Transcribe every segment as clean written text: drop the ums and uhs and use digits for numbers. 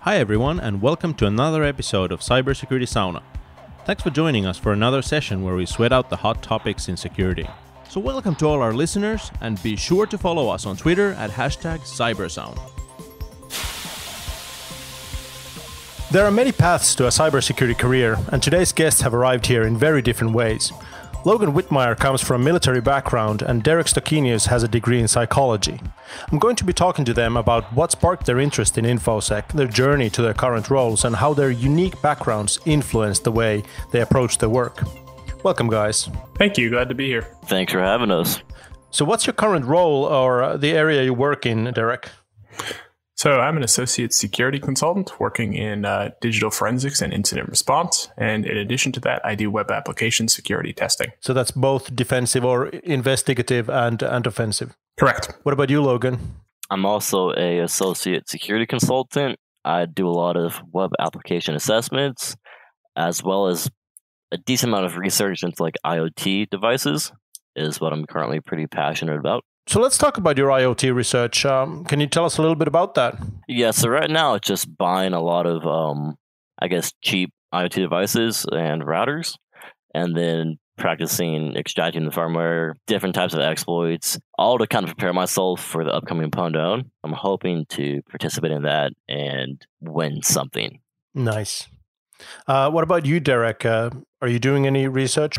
Hi everyone, and welcome to another episode of Cybersecurity Sauna. Thanks for joining us for another session where we sweat out the hot topics in security. So welcome to all our listeners, and be sure to follow us on Twitter at #CyberSauna. There are many paths to a cybersecurity career, and today's guests have arrived here in very different ways. Logan Whitmire comes from a military background, and Derek Stoeckenius has a degree in psychology. I'm going to be talking to them about what sparked their interest in InfoSec, their journey to their current roles, and how their unique backgrounds influence the way they approach their work. Welcome, guys. Thank you. Glad to be here. Thanks for having us. So what's your current role or the area you work in, Derek? So I'm an associate security consultant working in digital forensics and incident response. And in addition to that, I do web application security testing. So that's both defensive or investigative and offensive. Correct. What about you, Logan? I'm also an associate security consultant. I do a lot of web application assessments, as well as a decent amount of research into like IoT devices is what I'm currently pretty passionate about. So let's talk about your IoT research. Can you tell us a little bit about that? Yeah, so right now it's just buying a lot of, cheap IoT devices and routers, and then practicing extracting the firmware, different types of exploits, all to kind of prepare myself for the upcoming Down. I'm hoping to participate in that and win something. Nice. What about you, Derek? Are you doing any research?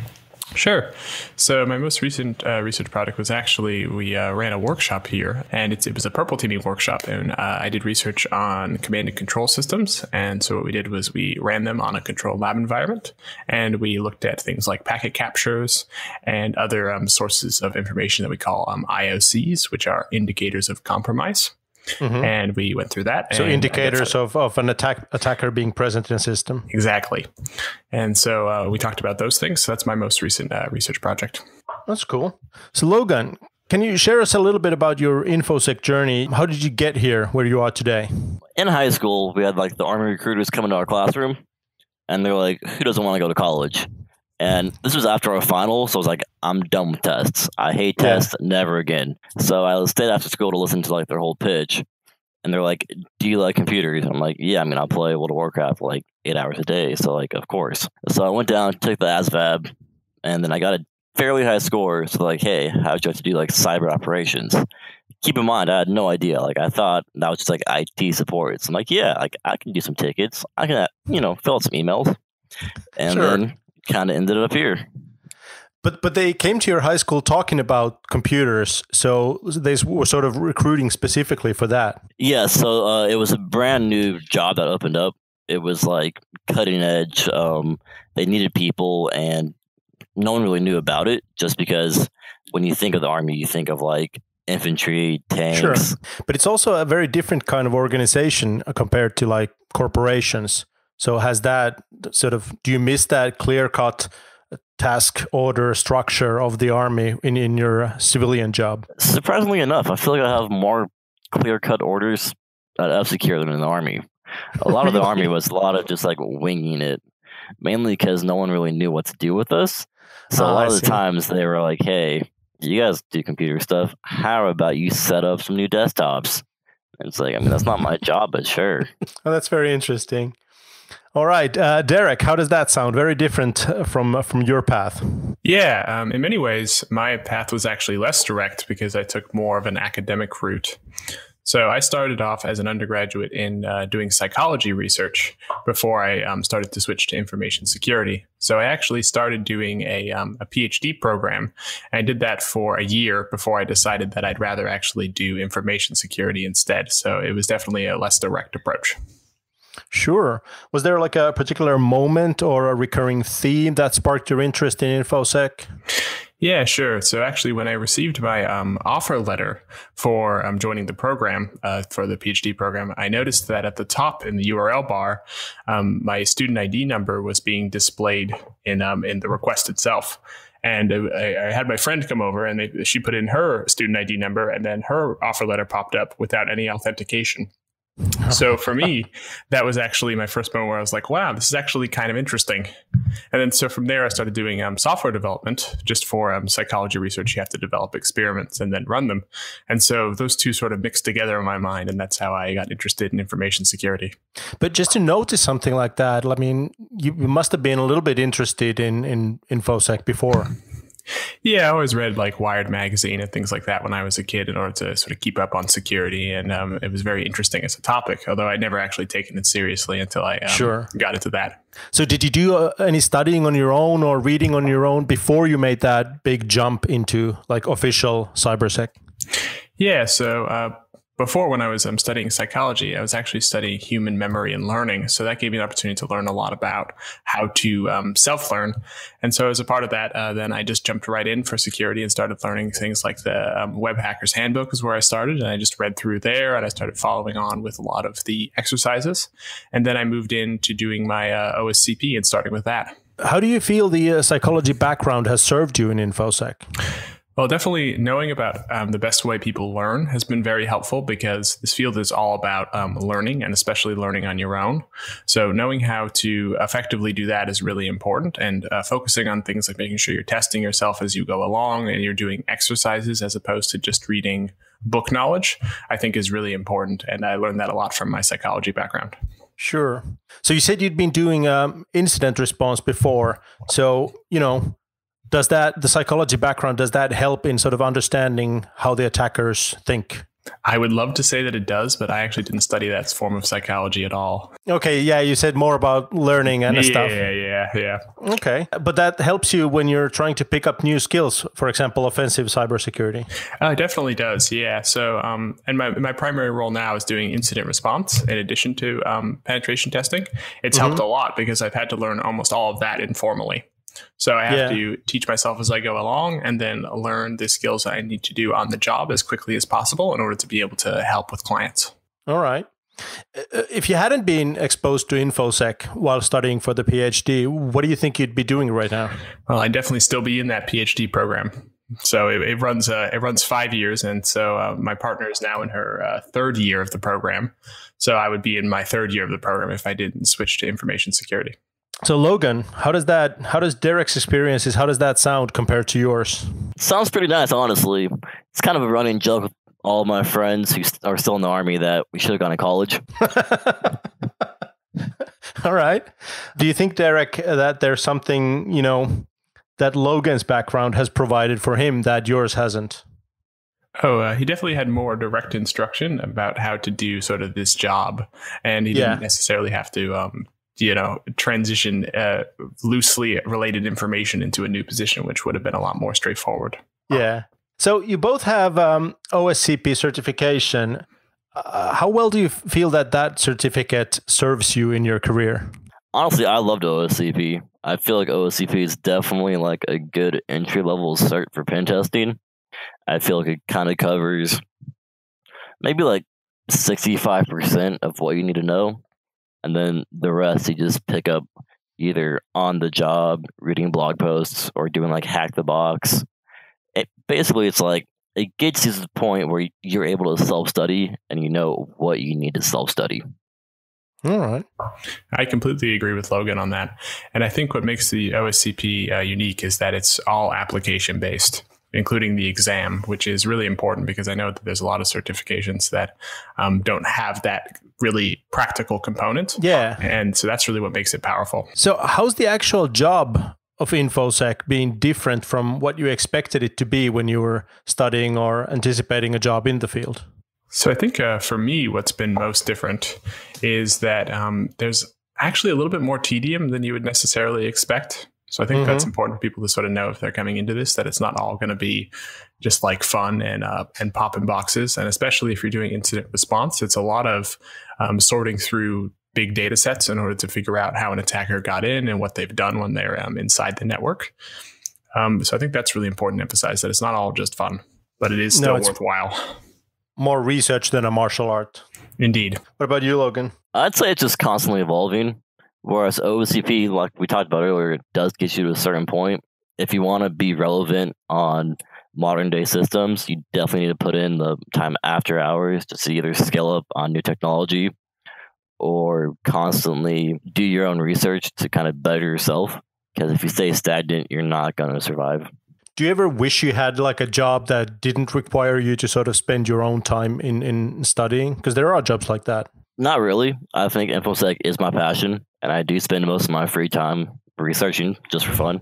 Sure. So my most recent research project was actually, we ran a workshop here, and it was a purple teaming workshop, and I did research on command and control systems. And so what we did was we ran them on a controlled lab environment, and we looked at things like packet captures and other sources of information that we call IOCs, which are indicators of compromise. Mm-hmm. And we went through that. So indicators of an attacker being present in a system. Exactly. And so we talked about those things. So that's my most recent research project. That's cool. So Logan, can you share us a little bit about your InfoSec journey? How did you get here where you are today? In high school, we had like the Army recruiters come into our classroom, and they're like, who doesn't want to go to college? And this was after our final, so I was like, I'm done with tests. I hate tests, never again. So I stayed after school to listen to like their whole pitch. And they're like, do you like computers? I'm like, yeah, I mean, I play World of Warcraft like 8 hours a day. So like, of course. So I went down, took the ASVAB, and then I got a fairly high score. So like, hey, how would you like to do like cyber operations? Keep in mind, I had no idea. Like, I thought that was just like IT support. So I'm like, yeah, like I can do some tickets. I can, fill out some emails. And then kind of ended up here. But they came to your high school talking about computers, so they were sort of recruiting specifically for that. Yeah, so it was a brand new job that opened up. It was like cutting edge. They needed people, and no one really knew about it, just because when you think of the Army, you think of like infantry, tanks. Sure, but it's also a very different kind of organization compared to like corporations. So has that do you miss that clear-cut task order structure of the Army in your civilian job? Surprisingly enough, I feel like I have more clear-cut orders at F-Secure than in the Army. A lot of the Army was a lot of just like winging it, mainly because no one really knew what to do with us. So a lot of the times they were like, hey, you guys do computer stuff. How about you set up some new desktops? And it's like, I mean, that's not my job, but sure. Oh, that's very interesting. All right, Derek, how does that sound? Very different from your path. Yeah, in many ways, my path was actually less direct because I took more of an academic route. So I started off as an undergraduate in doing psychology research before I started to switch to information security. So I actually started doing a PhD program. I did that for a year before I decided that I'd rather actually do information security instead. So it was definitely a less direct approach. Sure. Was there like a particular moment or a recurring theme that sparked your interest in InfoSec? Yeah, sure. So actually, when I received my offer letter for joining the program, for the PhD program, I noticed that at the top in the URL bar, my student ID number was being displayed in the request itself. And I had my friend come over, and she put in her student ID number, and then her offer letter popped up without any authentication. So for me, that was actually my first moment where I was like, wow, this is actually kind of interesting. And then so from there, I started doing software development just for psychology research. You have to develop experiments and then run them. And so those two sort of mixed together in my mind. And that's how I got interested in information security. But just to notice something like that, I mean, you must have been a little bit interested in InfoSec before. Yeah, I always read like Wired magazine and things like that when I was a kid in order to sort of keep up on security. And it was very interesting as a topic, although I'd never actually taken it seriously until I got into that. So did you do any studying on your own or reading on your own before you made that big jump into like official cybersec? Yeah, so before, when I was studying psychology, I was actually studying human memory and learning. So that gave me an opportunity to learn a lot about how to self-learn. And so as a part of that, then I just jumped right in for security and started learning things like the Web Hacker's Handbook is where I started. And I just read through there and I started following on with a lot of the exercises. And then I moved into doing my OSCP and starting with that. How do you feel the psychology background has served you in InfoSec? Well, definitely knowing about the best way people learn has been very helpful because this field is all about learning and especially learning on your own. So knowing how to effectively do that is really important, and focusing on things like making sure you're testing yourself as you go along and you're doing exercises as opposed to just reading book knowledge, I think is really important. And I learned that a lot from my psychology background. Sure. So you said you'd been doing incident response before. So, does the psychology background, does that help in sort of understanding how the attackers think? I would love to say that it does, but I actually didn't study that form of psychology at all. Okay, yeah, you said more about learning and stuff. Yeah. Okay, but that helps you when you're trying to pick up new skills, for example, offensive cybersecurity. It definitely does, yeah. So, and my primary role now is doing incident response in addition to penetration testing. It's helped a lot because I've had to learn almost all of that informally. So I have to teach myself as I go along and then learn the skills I need to do on the job as quickly as possible in order to be able to help with clients. All right. If you hadn't been exposed to InfoSec while studying for the PhD, what do you think you'd be doing right now? Well, I'd definitely still be in that PhD program. So it runs 5 years. And so my partner is now in her third year of the program. So I would be in my third year of the program if I didn't switch to information security. So Logan, how does Derek's experiences, how does that sound compared to yours? Sounds pretty nice, honestly. It's kind of a running joke with all my friends who are still in the Army that we should have gone to college. All right. Do you think, Derek, that there's something, that Logan's background has provided for him that yours hasn't? Oh, he definitely had more direct instruction about how to do sort of this job. And he didn't necessarily have to transition loosely related information into a new position, which would have been a lot more straightforward. Yeah. So you both have OSCP certification. How well do you feel that certificate serves you in your career? Honestly, I loved OSCP. I feel like OSCP is definitely like a good entry-level cert for pen testing. I feel like it kind of covers maybe like 65% of what you need to know. And then the rest you just pick up either on the job, reading blog posts, or doing like hack the box. Basically, it's like it gets you to the point where you're able to self-study and you know what you need to self-study. All right. I completely agree with Logan on that. And I think what makes the OSCP unique is that it's all application based, including the exam, which is really important because I know that there's a lot of certifications that don't have that really practical component. Yeah. And so that's really what makes it powerful. So how's the actual job of InfoSec being different from what you expected it to be when you were studying or anticipating a job in the field? So I think for me, what's been most different is that there's actually a little bit more tedium than you would necessarily expect. So I think that's important for people to sort of know if they're coming into this, that it's not all going to be just like fun and popping boxes. And especially if you're doing incident response, it's a lot of sorting through big data sets in order to figure out how an attacker got in and what they've done when they're inside the network. So I think that's really important to emphasize, that it's not all just fun, but it is still worthwhile. More research than a martial art. Indeed. What about you, Logan? I'd say it's just constantly evolving. Whereas OSCP, like we talked about earlier, it does get you to a certain point. If you want to be relevant on modern day systems, you definitely need to put in the time after hours to either scale up on new technology or constantly do your own research to kind of better yourself. Because if you stay stagnant, you're not going to survive. Do you ever wish you had like a job that didn't require you to sort of spend your own time in studying? Because there are jobs like that. Not really. I think InfoSec is my passion, and I do spend most of my free time researching just for fun.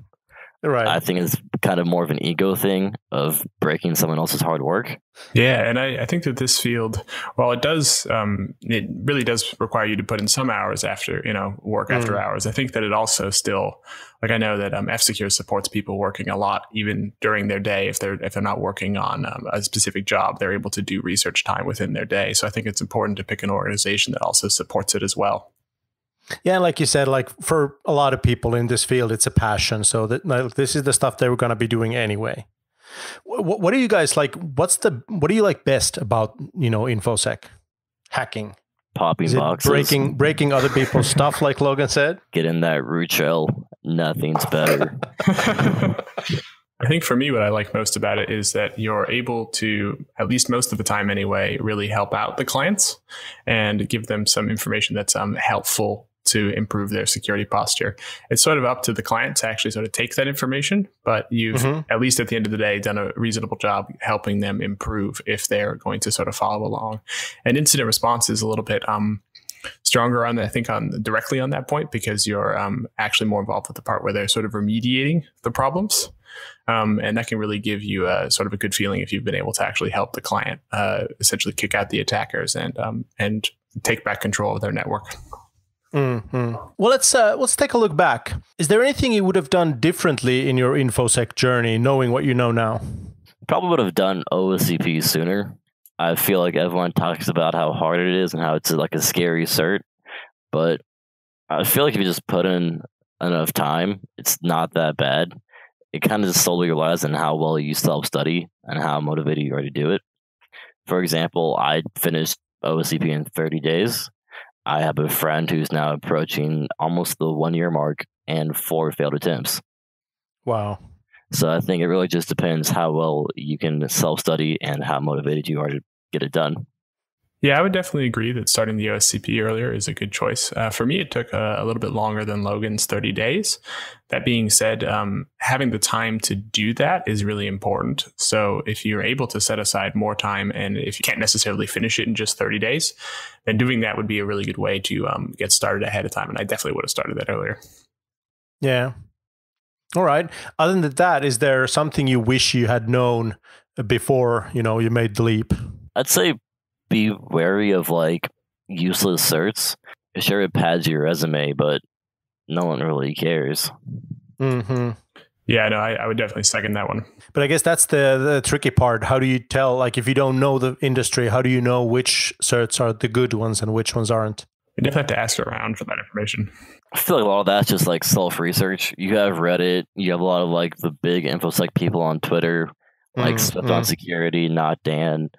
Right. I think it's kind of more of an ego thing of breaking someone else's hard work. Yeah, and I think that this field, while it does, it really does require you to put in some hours after, work after hours. I think that it also still, like I know that F-Secure supports people working a lot, even during their day. If they're not working on a specific job, they're able to do research time within their day. So I think it's important to pick an organization that also supports it as well. Yeah, like you said, like for a lot of people in this field, it's a passion. So that like, this is the stuff they were going to be doing anyway. What do you guys like? What do you like best about InfoSec hacking? Popping boxes, breaking other people's stuff, like Logan said. Get in that root shell. Nothing's better. I think for me, what I like most about it is that you're able to, at least most of the time anyway, really help out the clients and give them some information that's helpful to improve their security posture. It's sort of up to the client to actually sort of take that information, but you've, at least at the end of the day, done a reasonable job helping them improve if they're going to sort of follow along. And incident response is a little bit stronger on, I think, directly on that point, because you're actually more involved with the part where they're sort of remediating the problems. And that can really give you a sort of a good feeling if you've been able to actually help the client essentially kick out the attackers and take back control of their network. Mm-hmm. Well, let's take a look back. Is there anything you would have done differently in your InfoSec journey, knowing what you know now? Probably would have done OSCP sooner. I feel like everyone talks about how hard it is and how it's like a scary cert, but I feel like if you just put in enough time, it's not that bad. It kind of just solely relies on how well you self-study and how motivated you are to do it. For example, I finished OSCP in 30 days. I have a friend who's now approaching almost the 1-year mark and 4 failed attempts. Wow. So I think it really just depends how well you can self-study and how motivated you are to get it done. Yeah, I would definitely agree that starting the OSCP earlier is a good choice. For me, it took a little bit longer than Logan's 30 days. That being said, having the time to do that is really important. So if you're able to set aside more time, and if you can't necessarily finish it in just 30 days, then doing that would be a really good way to get started ahead of time. And I definitely would have started that earlier. Yeah. All right. Other than that, is there something you wish you had known before, you made the leap? I'd say be wary of like useless certs. Sure, it pads your resume, but no one really cares. Mm-hmm. Yeah, no, I would definitely second that one. But I guess that's the tricky part. How do you tell, like if you don't know the industry, how do you know which certs are the good ones and which ones aren't? You definitely have to ask around for that information. I feel like a lot of that's just like self-research. You have Reddit, you have a lot of like the big InfoSec people on Twitter, like Swift on Security, Not Dan,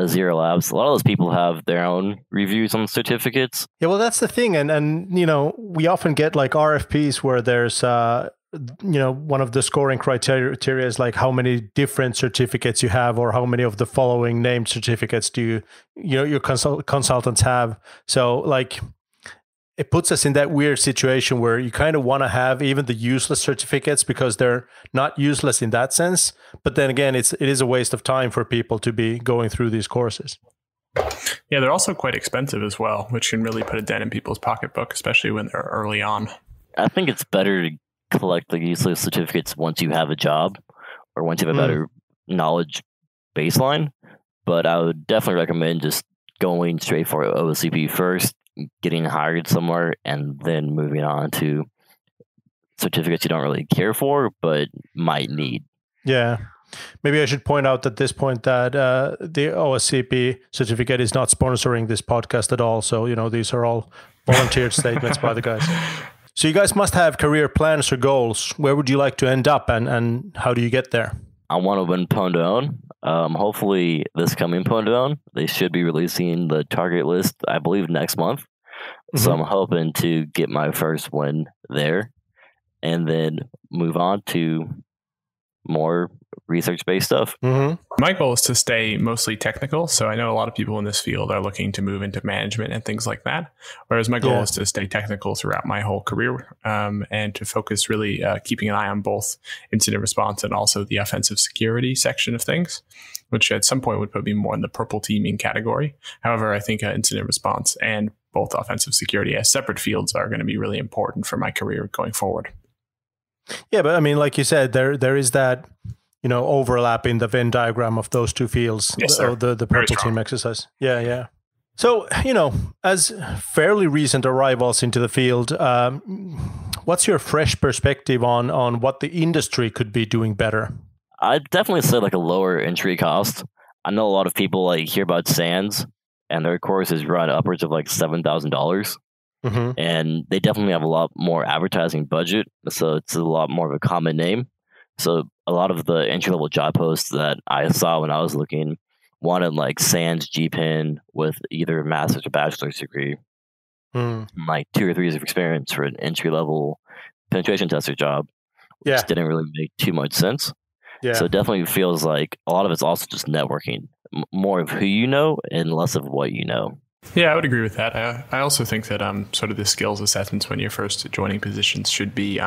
Zero Labs. A lot of those people have their own reviews on certificates. Yeah, well, that's the thing. And we often get like RFPs where there's, one of the scoring criteria is like how many different certificates you have, or how many of the following named certificates do your consultants have. So like, it puts us in that weird situation where you kind of want to have even the useless certificates because they're not useless in that sense. But then again, it is a waste of time for people to be going through these courses. Yeah, they're also quite expensive as well, which can really put a dent in people's pocketbook, especially when they're early on. I think it's better to collect the useless certificates once you have a job or once you have a better knowledge baseline. But I would definitely recommend just going straight for OSCP first, getting hired somewhere, and then moving on to certificates you don't really care for but might need. Yeah. Maybe I should point out at this point that the OSCP certificate is not sponsoring this podcast at all. So, these are all volunteered statements by the guys. So you guys must have career plans or goals. Where would you like to end up, and how do you get there? I want to win Pondon. Hopefully this coming Pondon, they should be releasing the target list, I believe, next month. So I'm hoping to get my first win there and then move on to more research-based stuff. Mm-hmm. My goal is to stay mostly technical. So I know a lot of people in this field are looking to move into management and things like that. Whereas my goal is to stay technical throughout my whole career and to focus really keeping an eye on both incident response and also the offensive security section of things, which at some point would put me more in the purple teaming category. However, I think incident response and both offensive security as separate fields are going to be really important for my career going forward. Yeah, but I mean, like you said, there is that, overlap in the Venn diagram of those two fields, yes, sir. the purple team exercise. Yeah. So, as fairly recent arrivals into the field, what's your fresh perspective on what the industry could be doing better? I'd definitely say like a lower entry cost. I know a lot of people hear about SANS, and their courses run upwards of like $7,000. Mm-hmm. And they definitely have a lot more advertising budget, so it's a lot more of a common name. So a lot of the entry-level job posts that I saw when I was looking wanted like SANS GPIN with either a master's or bachelor's degree, like 2 or 3 years of experience for an entry-level penetration tester job, which didn't really make too much sense. Yeah. So it definitely feels like a lot of it's also just networking, more of who you know and less of what you know. Yeah, I would agree with that. I also think that sort of the skills assessments when you're first joining positions should be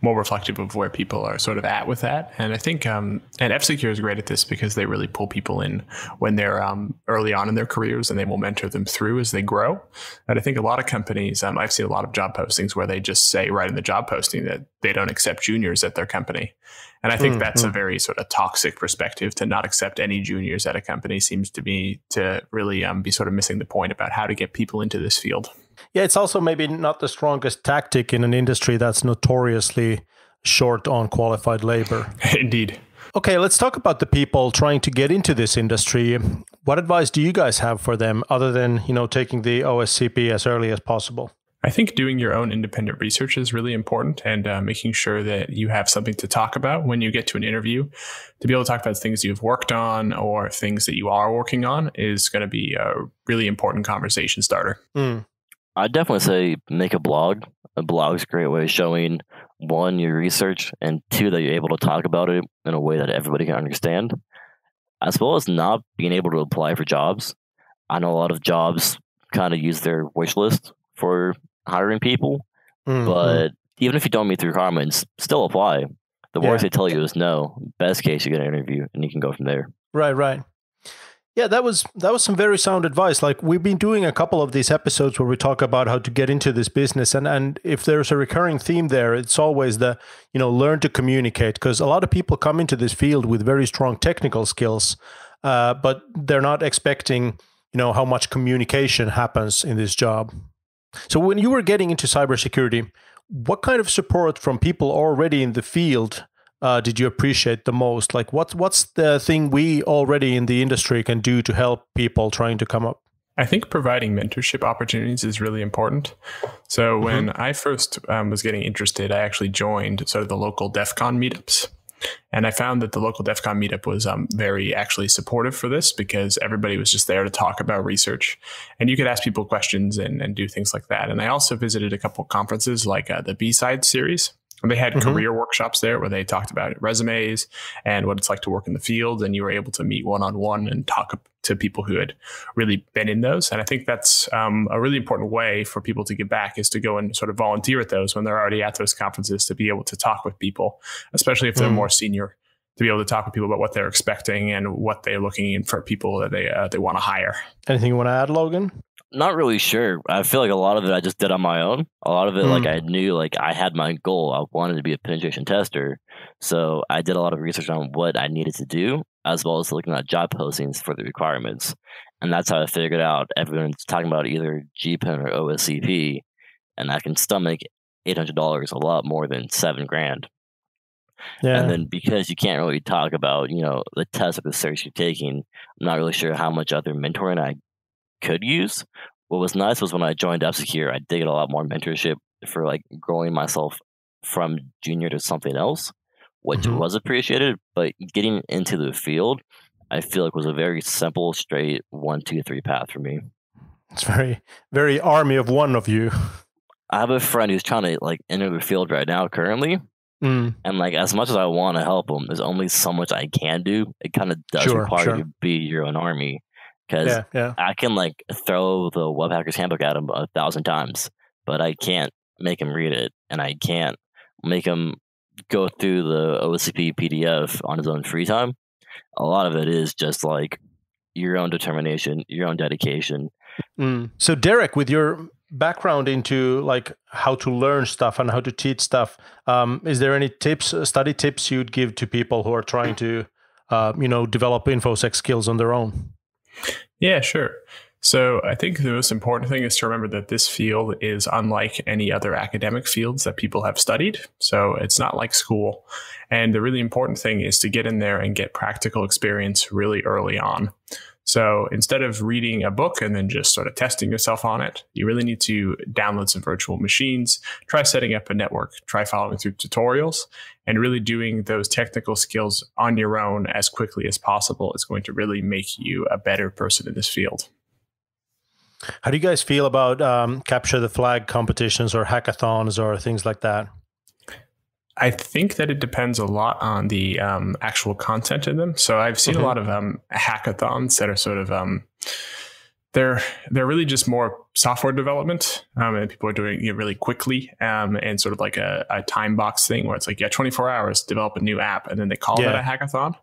more reflective of where people are sort of at with that. And I think, and F-Secure is great at this because they really pull people in when they're early on in their careers, and they will mentor them through as they grow. And I think a lot of companies, I've seen a lot of job postings where they just say right in the job posting that they don't accept juniors at their company. And I think that's a very sort of toxic perspective. To not accept any juniors at a company seems to be to really be sort of missing the point about how to get people into this field. Yeah, it's also maybe not the strongest tactic in an industry that's notoriously short on qualified labor. Indeed. Okay, let's talk about the people trying to get into this industry. What advice do you guys have for them other than, taking the OSCP as early as possible? I think doing your own independent research is really important, and making sure that you have something to talk about when you get to an interview. To be able to talk about things you've worked on or things that you are working on is going to be a really important conversation starter. I'd definitely say make a blog. A blog is a great way of showing, 1, your research, and 2, that you're able to talk about it in a way that everybody can understand, as well as not being able to apply for jobs. I know a lot of jobs kind of use their wish list for hiring people, but even if you don't meet the requirements, still apply. The worst they tell you is no. Best case, you get an interview and you can go from there. Right. Yeah, that was some very sound advice. Like, we've been doing a couple of these episodes where we talk about how to get into this business, and if there's a recurring theme there, it's always the, learn to communicate, because a lot of people come into this field with very strong technical skills, but they're not expecting, how much communication happens in this job. So when you were getting into cybersecurity, what kind of support from people already in the field did you appreciate the most? Like, what's the thing we already in the industry can do to help people trying to come up? I think providing mentorship opportunities is really important. So when I first was getting interested, I actually joined sort of the local DEF CON meetups. And I found that the local DEF CON meetup was very actually supportive for this, because everybody was just there to talk about research, and you could ask people questions and do things like that. And I also visited a couple of conferences like the B-Side series. And they had career workshops there where they talked about resumes and what it's like to work in the field. And you were able to meet one-on-one and talk to people who had really been in those. And I think that's a really important way for people to give back, is to go and sort of volunteer at those when they're already at those conferences, to be able to talk with people, especially if they're more senior, to be able to talk with people about what they're expecting and what they're looking in for people that they want to hire. Anything you want to add, Logan? Not really sure. I feel like a lot of it I just did on my own. A lot of it, I knew, I had my goal. I wanted to be a penetration tester. So I did a lot of research on what I needed to do, as well as looking at job postings for the requirements. And that's how I figured out everyone's talking about either GPIN or OSCP. And I can stomach $800 a lot more than $7,000. Yeah. And then because you can't really talk about, the test or the search you're taking, I'm not really sure how much other mentoring I could use. What was nice was when I joined F-Secure, I did get a lot more mentorship for growing myself from junior to something else, which was appreciated. But getting into the field, I feel like was a very simple, straight 1, 2, 3 path for me. It's very, very army of one of you. I have a friend who's trying to enter the field right now currently, And like, as much as I want to help them, there's only so much I can do. It kind of does require you to be your own army, because I can like throw the Web Hackers Handbook at him 1,000 times, but I can't make him read it, and I can't make him go through the OSCP PDF on his own free time. A lot of it is just like your own determination, your own dedication. So Derek, with your background into like how to learn stuff and how to teach stuff, is there any study tips you'd give to people who are trying to, develop InfoSec skills on their own? Yeah, sure. So I think the most important thing is to remember that this field is unlike any other academic fields that people have studied. So it's not like school. And the really important thing is to get in there and get practical experience really early on. So instead of reading a book and then just sort of testing yourself on it, you really need to download some virtual machines, try setting up a network, try following through tutorials, and really doing those technical skills on your own as quickly as possible is going to really make you a better person in this field. How do you guys feel about capture the flag competitions or hackathons or things like that? I think that it depends a lot on the actual content in them. So I've seen a lot of hackathons that are sort of they're really just more software development, and people are doing it really quickly, and sort of like a time box thing where it's like 24 hours to develop a new app, and then they call that a hackathon.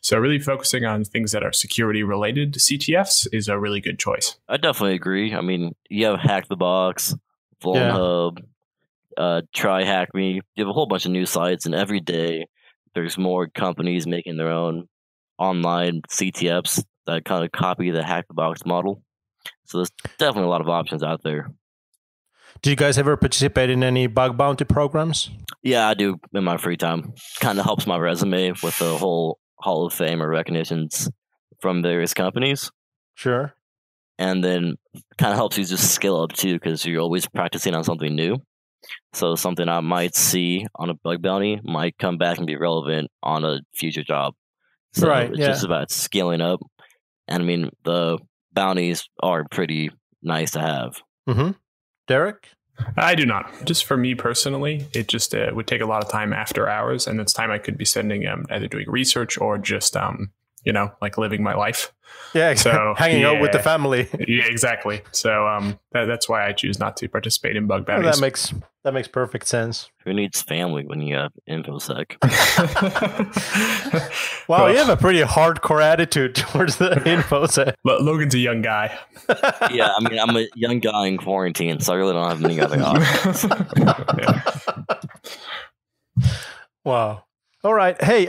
So really focusing on things that are security related to CTFs is a really good choice. I definitely agree. I mean, you have Hack the Box, Vulnhub, Try Hack Me. You have a whole bunch of new sites, and every day there's more companies making their own online CTFs that kind of copy the Hack the Box model. So there's definitely a lot of options out there. Do you guys ever participate in any bug bounty programs? Yeah, I do in my free time. Kind of helps my resume with the whole Hall of Fame or recognitions from various companies. Sure. And then kind of helps you just skill up too, because you're always practicing on something new. So something I might see on a bug bounty might come back and be relevant on a future job. So it's just about scaling up. And I mean, the bounties are pretty nice to have. Derek? I do not. Just for me personally, it just would take a lot of time after hours, and it's time I could be spending either doing research or just like living my life. Yeah, so hanging out with the family. Yeah, exactly. So that's why I choose not to participate in bug bounties. Well, that makes perfect sense. Who needs family when you have InfoSec? Wow, you have a pretty hardcore attitude towards the InfoSec. Logan's a young guy. Yeah, I mean, I'm a young guy in quarantine, so I really don't have many other options. Wow. All right. Hey,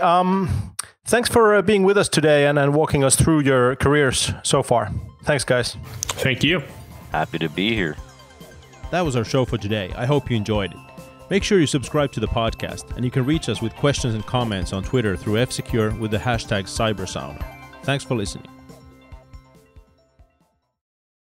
thanks for being with us today and walking us through your careers so far. Thanks, guys. Thank you. Happy to be here. That was our show for today. I hope you enjoyed it. Make sure you subscribe to the podcast, and you can reach us with questions and comments on Twitter through F-Secure with the hashtag #CyberSauna. Thanks for listening.